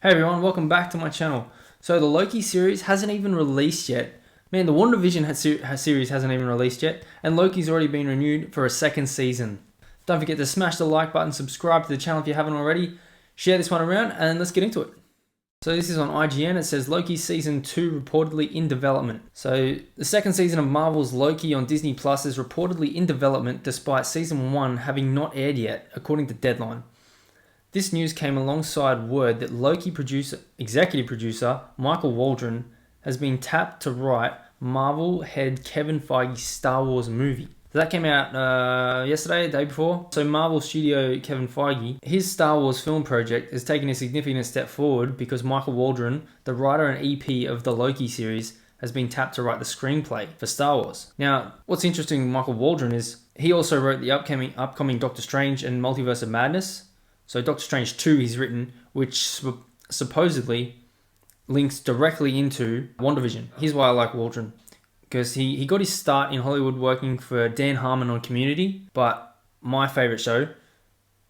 Hey everyone, welcome back to my channel. So the Loki series hasn't even released yet. Man, the WandaVision series hasn't even released yet, and Loki's already been renewed for a second season. Don't forget to smash the like button, subscribe to the channel if you haven't already, share this one around, and let's get into it. So this is on IGN. It says Loki Season 2 reportedly in development. So the second season of Marvel's Loki on Disney Plus is reportedly in development despite Season 1 having not aired yet, according to Deadline. This news came alongside word that Loki executive producer Michael Waldron has been tapped to write Marvel head Kevin Feige's Star Wars movie. So that came out yesterday, the day before. So Marvel studio Kevin Feige, his Star Wars film project has taken a significant step forward because Michael Waldron, the writer and EP of the Loki series, has been tapped to write the screenplay for Star Wars. Now, what's interesting with Michael Waldron is he also wrote the upcoming Doctor Strange and Multiverse of Madness. So Doctor Strange 2 he's written, which supposedly links directly into WandaVision. Here's why I like Waldron. Because he got his start in Hollywood working for Dan Harmon on Community, but my favorite show,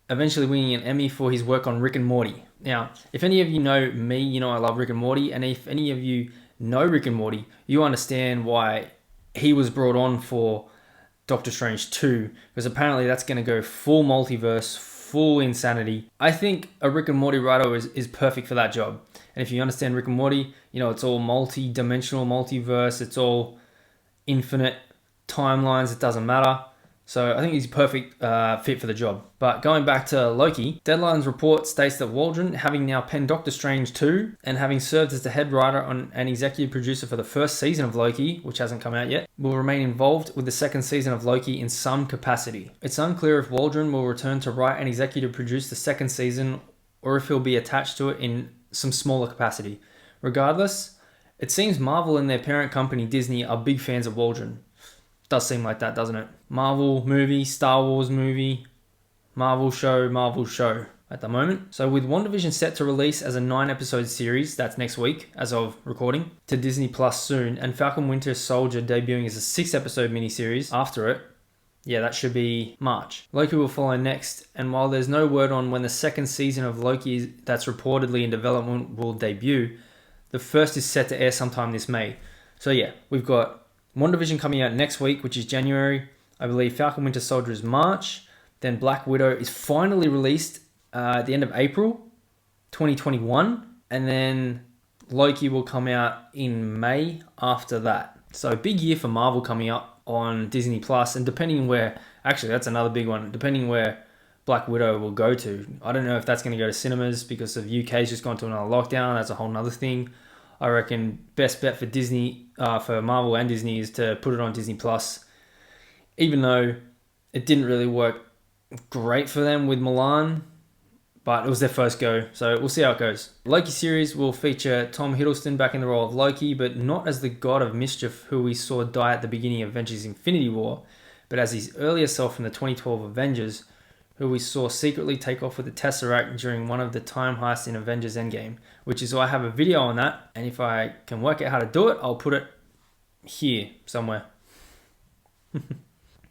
eventually winning an Emmy for his work on Rick and Morty. Now, if any of you know me, you know I love Rick and Morty, and if any of you know Rick and Morty, you understand why he was brought on for Doctor Strange 2, because apparently that's going to go full multiverse, full insanity. I think a Rick and Morty writer is perfect for that job. And if you understand Rick and Morty, you know, it's all multi-dimensional, multiverse, it's all infinite timelines, it doesn't matter. So I think he's a perfect fit for the job. But going back to Loki, Deadline's report states that Waldron, having now penned Doctor Strange 2 and having served as the head writer and executive producer for the first season of Loki, which hasn't come out yet, will remain involved with the second season of Loki in some capacity. It's unclear if Waldron will return to write and executive produce the second season or if he'll be attached to it in some smaller capacity. Regardless, it seems Marvel and their parent company Disney are big fans of Waldron. Does seem like that, doesn't it? Marvel movie, Star Wars movie, Marvel show at the moment. So with WandaVision set to release as a 9-episode series, that's next week as of recording, to Disney Plus soon, and Falcon Winter Soldier debuting as a 6-episode miniseries after it, yeah, that should be March. Loki will follow next, and while there's no word on when the second season of Loki that's reportedly in development will debut, the first is set to air sometime this May. So yeah, we've got WandaVision coming out next week, which is January. I believe Falcon Winter Soldier is March. Then Black Widow is finally released at the end of April 2021. And then Loki will come out in May after that. So big year for Marvel coming up on Disney Plus. And depending where, actually that's another big one, depending where Black Widow will go to. I don't know if that's going to go to cinemas because of UK's just gone to another lockdown. That's a whole nother thing. I reckon best bet for Disney, for Marvel and Disney, is to put it on Disney Plus. Even though it didn't really work great for them with Milan, but it was their first go, so we'll see how it goes. Loki series will feature Tom Hiddleston back in the role of Loki, but not as the god of mischief who we saw die at the beginning of Avengers Infinity War, but as his earlier self from the 2012 Avengers, who we saw secretly take off with the Tesseract during one of the time heists in Avengers Endgame, which is why I have a video on that, and if I can work out how to do it, I'll put it here somewhere.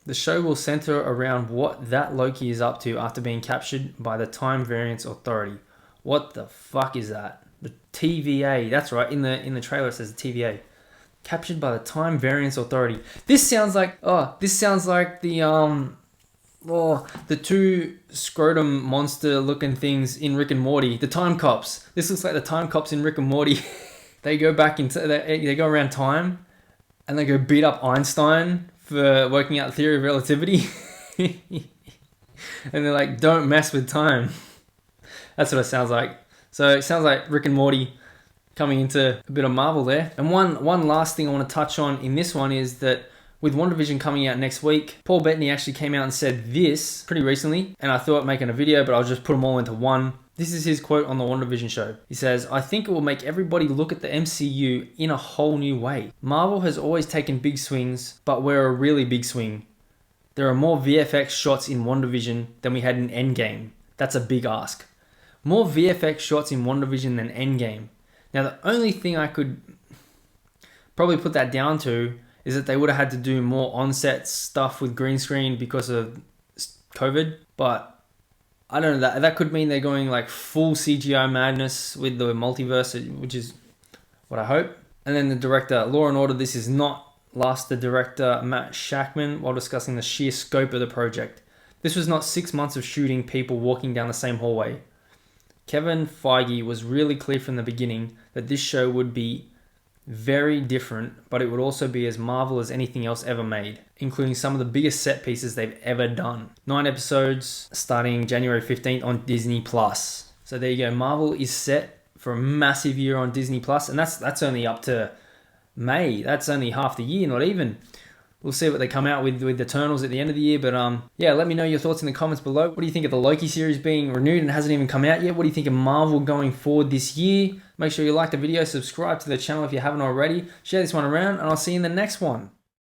The show will center around what that Loki is up to after being captured by the Time Variance Authority. What the fuck is that? The TVA, that's right, in the trailer it says the TVA. Captured by the Time Variance Authority. This sounds like the two scrotum monster looking things in Rick and Morty, the time cops. This looks like the time cops in Rick and Morty. They go back into, they go around time and they go beat up Einstein for working out the theory of relativity. And they're like, don't mess with time. That's what it sounds like. So it sounds like Rick and Morty coming into a bit of Marvel there. And one last thing I want to touch on in this one is that with WandaVision coming out next week, Paul Bettany actually came out and said this pretty recently, and I thought making a video, but I'll just put them all into one. This is his quote on the WandaVision show. He says, "I think it will make everybody look at the MCU in a whole new way. Marvel has always taken big swings, but we're a really big swing. There are more VFX shots in WandaVision than we had in Endgame. That's a big ask. More VFX shots in WandaVision than Endgame. Now, the only thing I could probably put that down to is that they would have had to do more on-set stuff with green screen because of COVID, but I don't know, that could mean they're going like full CGI madness with the multiverse, which is what I hope. And then the director, Law and Order, this is not Last, the director Matt Shackman, while discussing the sheer scope of the project. This was not 6 months of shooting people walking down the same hallway. Kevin Feige was really clear from the beginning that this show would be very different, but it would also be as Marvel as anything else ever made, including some of the biggest set pieces they've ever done. 9 episodes starting January 15th on Disney+. So there you go. Marvel is set for a massive year on Disney+, and that's only up to May. That's only half the year, not even. We'll see what they come out with the Eternals at the end of the year. But yeah, let me know your thoughts in the comments below. What do you think of the Loki series being renewed and hasn't even come out yet? What do you think of Marvel going forward this year? Make sure you like the video, subscribe to the channel if you haven't already. Share this one around, and I'll see you in the next one.